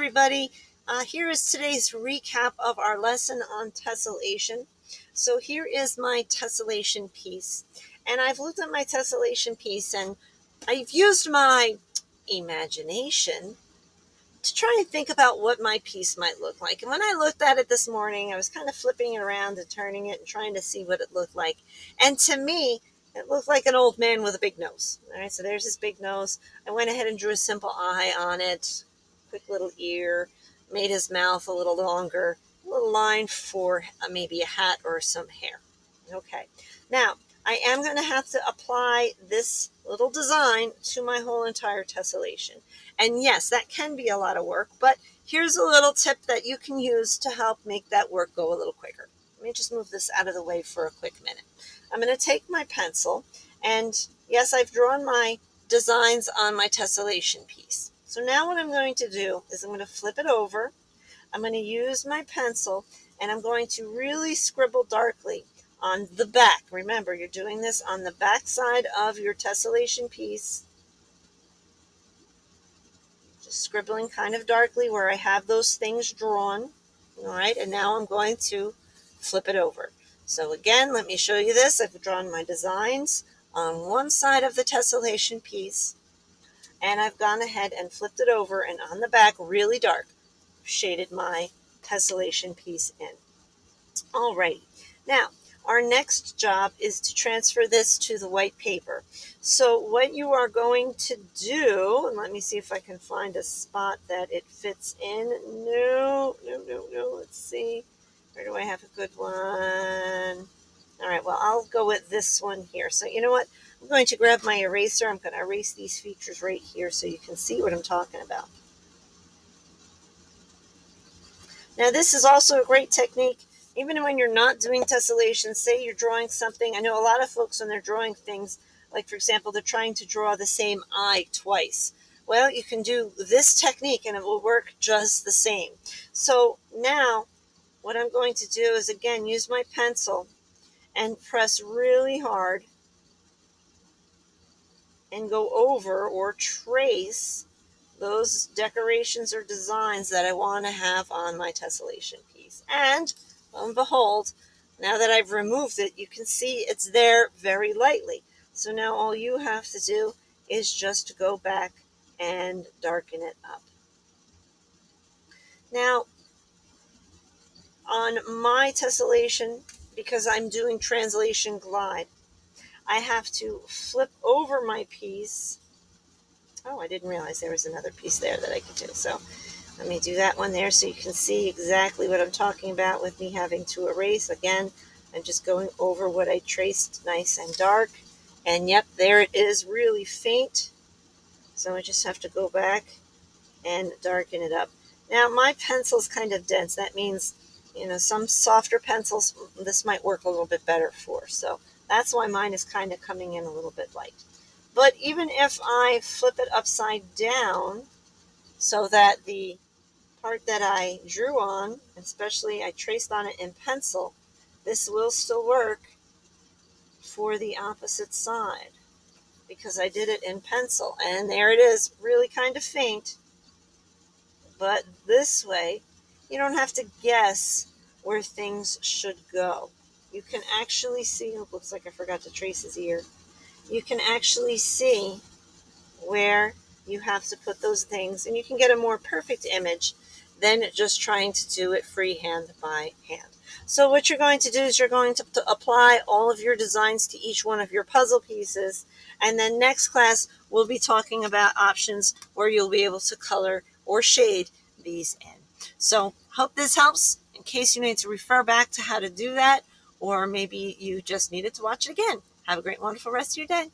everybody. Here is today's recap of our lesson on tessellation. So here is my tessellation piece, and I've looked at my tessellation piece and I've used my imagination to try and think about what my piece might look like. And when I looked at it this morning, I was kind of flipping it around and turning it and trying to see what it looked like. And to me, it looked like an old man with a big nose. All right, so there's his big nose. I went ahead and drew a simple eye on it, quick little ear, made his mouth a little longer, a little line for maybe a hat or some hair. Okay, now I am going to have to apply this little design to my whole entire tessellation. And yes, that can be a lot of work, but here's a little tip that you can use to help make that work go a little quicker. Let me just move this out of the way for a quick minute. I'm going to take my pencil, and yes, I've drawn my designs on my tessellation piece. So now what I'm going to do is I'm going to flip it over. I'm going to use my pencil, and I'm going to really scribble darkly on the back. Remember, you're doing this on the back side of your tessellation piece. Just scribbling kind of darkly where I have those things drawn. All right, and now I'm going to flip it over. So again, let me show you this. I've drawn my designs on one side of the tessellation piece, and I've gone ahead and flipped it over, and on the back, really dark, shaded my tessellation piece in. All right, now our next job is to transfer this to the white paper. So what you are going to do, and let me see if I can find a spot that it fits in. No, let's see. Where do I have a good one? All right, well, I'll go with this one here. So you know what? I'm going to grab my eraser. I'm going to erase these features right here so you can see what I'm talking about. Now, this is also a great technique, even when you're not doing tessellation. Say you're drawing something. I know a lot of folks, when they're drawing things, like, for example, they're trying to draw the same eye twice. Well, you can do this technique, and it will work just the same. So now what I'm going to do is, again, use my pencil and press really hard and go over or trace those decorations or designs that I want to have on my tessellation piece. And lo and behold, now that I've removed it, you can see it's there very lightly. So now all you have to do is just go back and darken it up. Now, on my tessellation, because I'm doing translation glide, I have to flip over my piece. Oh, I didn't realize there was another piece there that I could do. So let me do that one there so you can see exactly what I'm talking about with me having to erase. Again, I'm just going over what I traced nice and dark. And yep, there it is, really faint. So I just have to go back and darken it up. Now, my pencil's kind of dense. That means, some softer pencils, this might work a little bit better for. So that's why mine is kind of coming in a little bit light. But even if I flip it upside down so that the part that I drew on, especially I traced on it in pencil, this will still work for the opposite side because I did it in pencil. And there it is, really kind of faint. But this way, you don't have to guess where things should go. You can actually see, it looks like I forgot to trace his ear. You can actually see where you have to put those things, and you can get a more perfect image than just trying to do it freehand by hand. So what you're going to do is you're going to apply all of your designs to each one of your puzzle pieces, and then next class we'll be talking about options where you'll be able to color or shade these in. So hope this helps in case you need to refer back to how to do that, or maybe you just needed to watch it again. Have a great, wonderful rest of your day.